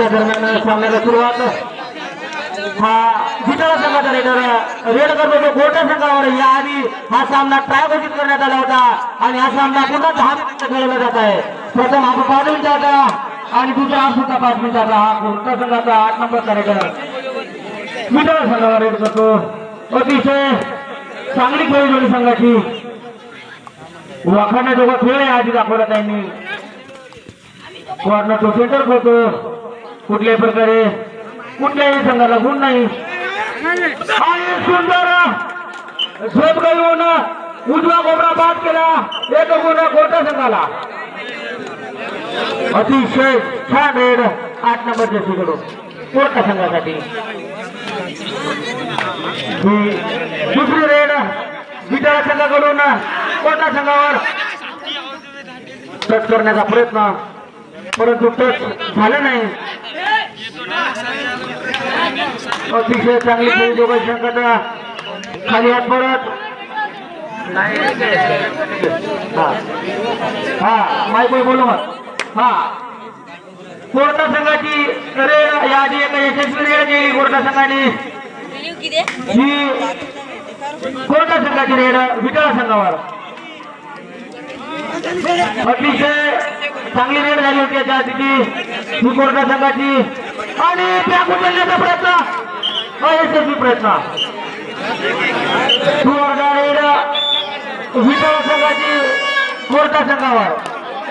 दरम्यान सामन्याला सुरुवात हा विटाळा संघाचा रेडर रेड करतो गोटा संघावर याआधी हा सामना ट्राय घोषित करण्यात आला होता आणि हा सामना पुन्हा 10 मिनिटं खेळवला जात आहे। प्रथम हा 5 मिनिटाचा आणि दुसरा हा सुद्धा 5 मिनिटाचा हा गोटा संघाचा 8 नंबरचा रेडर विटाळा संघावर रेड करतो। अतिशय चांगली खेळी जोडी संघाची वाखाणण्याजोगा खेळ आधी दाखवला त्यांनी। कॉर्नर तो सेंटर करतो कुठल्याही प्रकारे कुठल्याही संघाला गुण नाही आणि सुंदर झेप घेऊन उजवा कोपरा बाद केला 1 गुण गोटा संघाला। अतिशय छान रेड 8 नंबरच्या सीकडून गोटा संघासाठी। दुसरी रेड विटाळा संघाकडून गोटा संघावर टच करण्याचा प्रयत्न परंतु टच झालं नाही। अतिशय चांगली खेळी दोघांची संघाचा खाली हात परत हा माईक बोलू मग हा कोर्टा संघाची रेड याआधी एक यशस्वी रेड केली कोर्टा संघाने ही कोर्टा संघाची रेड विटाळा संघावर अतिशय चांगली रेड झाली होती याच्या आधी ही कोर्टा संघाची आणि बॅक उचलण्याचा प्रयत्न अयशस्वी प्रयत्न रेड विटाळा संघाची कोर्टा संघावर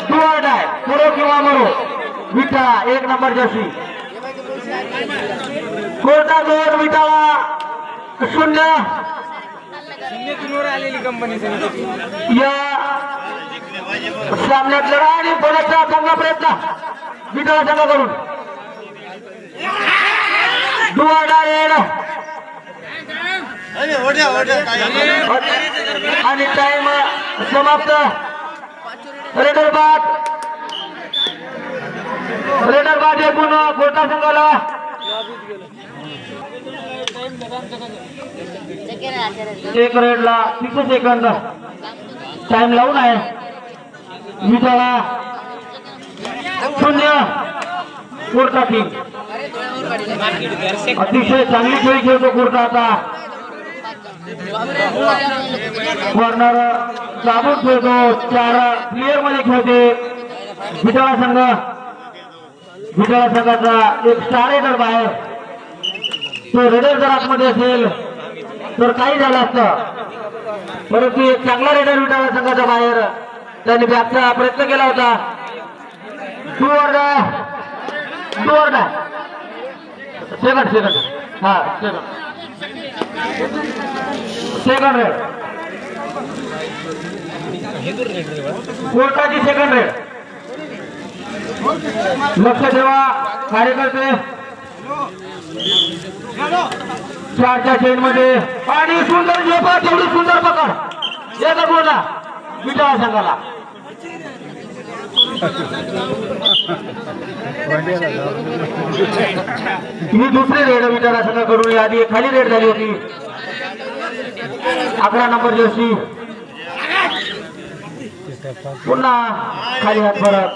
डुआर डाय पुरो किंवा मरो विटाळा 1 नंबर जर्सी कोर्टा 2 विटाळा 0 आलेली कंपनी या सामन्यात लढा आणि बोलाचा चांगला प्रयत्न विटाळा संघाकडून डुआर रेड आणि टाइम समाप्त। रेडर बाद 1 गुण गोटा संघाला। एक रेडला 30 सेकंद टाइम लावून आहे विटाळा 0 कोर्टा टीम। अतिशय चांगली खेळी खेळतो कोर्टा आता कॉर्नर दाबून खेळतो 4 प्लेयर मध्ये खेळते विटाळा संघ। विटाळा संघाचा एक स्टार रेडर बाहेर तो रेडर जर आतमध्ये असेल तर काही झालं असतं परंतु एक चांगला रेडर विटाळा संघाचा बाहेर त्यांनी बॅकचा प्रयत्न केला होता। डुआर सेकंड हा सेकंड रेड कोर्टाची सेकंड रेड। लक्ष ठेवा कार्यकर्ते 4च्या चेन मध्ये आणि सुंदर झेपा तेवढी सुंदर पकड याचा बोला विटाळा संघाला। ही दुसरी रेड विटाळा संघाकडून आधी खाली रेड झाली होती 11 नंबर जर्सी पुन्हा खाली हात परत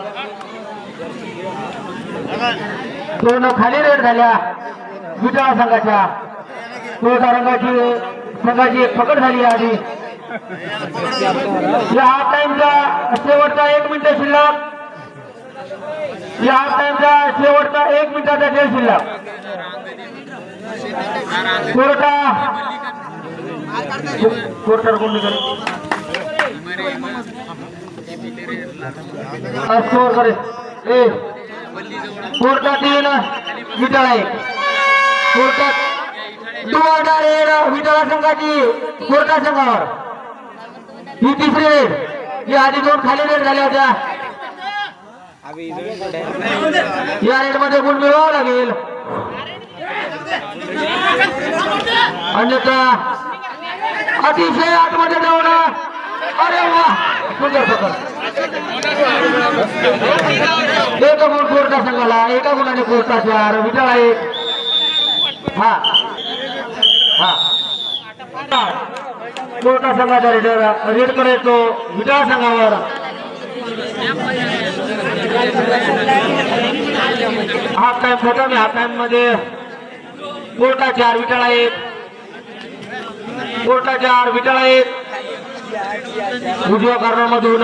2 खाली रेड झाल्या विटाळा संघाच्या। कोर्टा संघाची एक पकड झाली आधी। या हाफ टाइमचा शेवटचा 1 मिनिट शिल्लक या हाफ टाइमचा शेवटचा 1 मिनिटाचा खेळ शिल्लक कोर्टा कोण स्कोर करे कोर्टा 3 विटाळा 1 कोर्टा डुआर रेड विटाळा संघाची कोर्टा संघावर। ही तिसरी रेड या आधी 2 खाली रेड झाल्या होत्या या रेड मध्ये गुण मिळवावं लागेल अन्यथा अतिशय आतमध्ये जाऊन अरे वा सुंदर पकड 1 गुण कोर्टा संघाला 1 गुणाने कोर्टा 4 विटाळा 1 हा हा कोर्टा संघाचा रेड करायचो विटाळा संघावर हाफ टाइम खतम. हाफ टाइम मध्ये कोर्टा 4 विटाळा 1 कोर्टा 4 विटाळा 1. उजव्या कॉर्नर मधून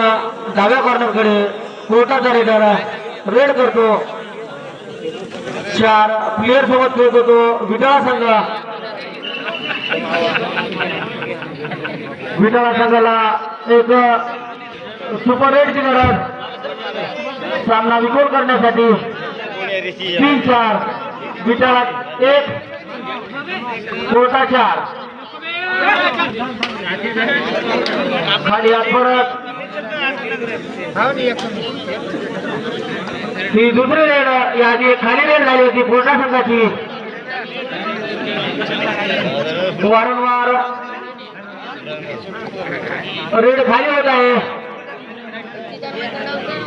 डाव्या कॉर्नर कडे कोर्टाचा रेड करतो. 4 प्लेयर सोबत खेळतो तो विटाळा संघ. विटाळा संघाला एक सुपर रेडची गरज सामना विकोल करण्यासाठी. 3-4 विटाळा 1 कोर्टा 4. खाली हात परत. ही दुसरी रेड याआधी खाली रेड झाली होती कोर्टा संघाची. वारंवार रेड खाली होत आहे.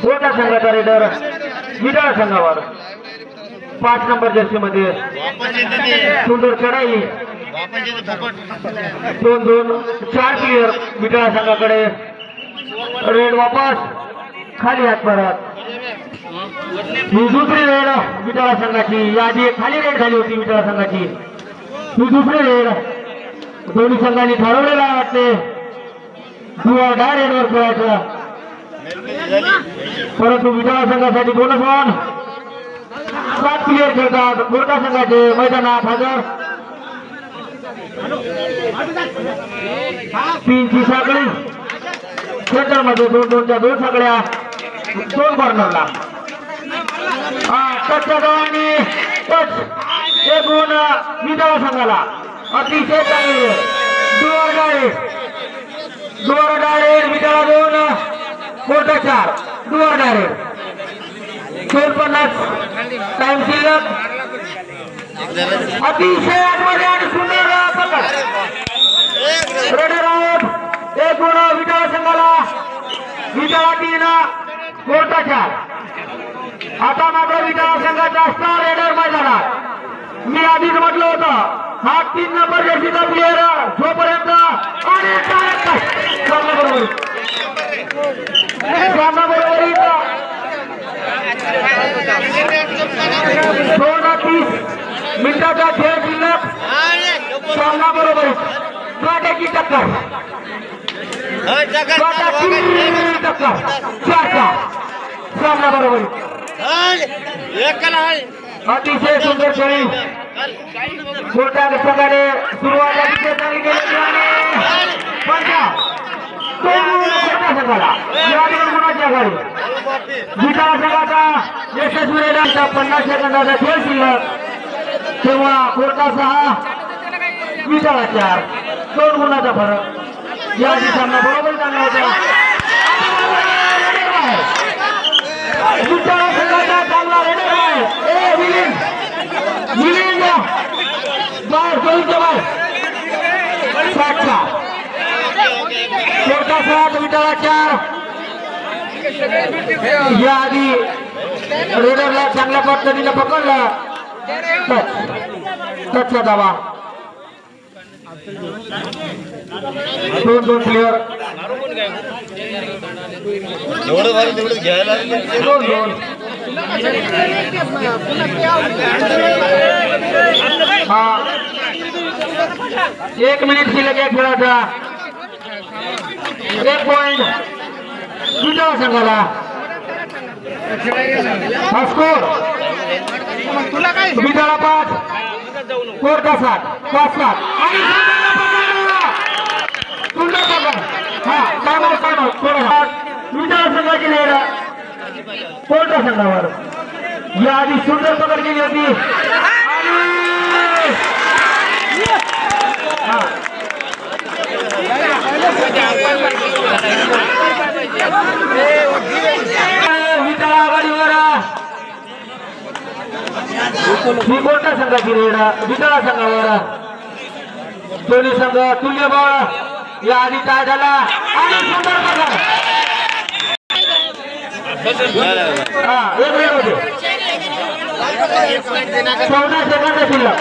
कोर्टा संघाचा रेडर विटाळा संघावर 5 नंबर जर्सी मध्ये सुंदर चढाई. 2-2 4 प्लेयर विटाळा संघाकडे. रेड वापस खाली हात परत. ही दुसरी रेड विटाळा संघाची. याआधी खाली रेड झाली होती विटाळा संघाची. ही दुसरी रेड दोन्ही संघांनी ठरवलेला वाटते डाय रेडवर खेळायचं. परंतु विटाळा संघासाठी बोनस 1. 7 प्लेयर खेळतात कोर्टा संघाचे मैदानात हजर. 3ची साखळी सेंटर मध्ये 2-2च्या 2 साखळ्या 2 कॉर्नरला. टचच्या जवळनी टच 1 गुण विटाळा संघाला. अतिशय चांगले डुअर डायरेक्ट विटाळा 2 कोर्टा 4 डुअर डायरेक्ट. 49 टाइम शिल्लक. अतिशय आतमध्ये आणि सुंदर पकड. Raider out. 1 गुण विटाळा संघाला. विटाळा 3 कोर्टा 4. आता मात्र विटाळा संघाचा स्टार रेडर मैदानात. मी आधीच म्हटलं होतं हा 3 नंबर जर्सीचा प्लेअर जोपर्यंत सामना बरोबर 2:30 मिनिटाचा खेळ शिल्लक. सामना बरोबर काट्याची टक्कर. 4चा सामना बरोबर. अतिशय सुंदर खेळी कोर्टा संघाने सुरुवात चांगली केली आणि पंचा कोर्टा संघाला गुणाच्या आघाडी. विटाळा संघाचा यशस्वी रेडरचा 50 सेकंदाचा खेळ शिल्लक. तेव्हा कोर्टा 6 विटाळा 4 2 गुणाचा फरक. याआधी सामना बरोबर चांगला होता. विटाळा संघाचा चांगला रेडर आहे. मिलिंद बाहेर सोडूनच्या बाहेर 7चा कोर्टा 7 विटाळा 4. याआधी रेडरला चांगल्या पद्धतीने पकडलं. टचचा दावा. 2 प्लेयर 2 1 मिनिट शिल्लक या खेळाचा. 1 पॉइंट विटाळा संघाला. हा स्कोर विटाळा 5 कोर्टा 7 5-7. सुंदर पकड. हा टाइम विटाळा संघाची लेड कोर्टा संघावर. याआधी सुंदर पकड केली होती विटाळा आघाडीवर. ही कोर्टा संघाची रेड विटाळा संघावर. दोन्ही संघ तुल्यबळ. याआधी काय झाला आणि सुंदर पकड. 1 रेड होते. 14 सेकंद शिल्लक.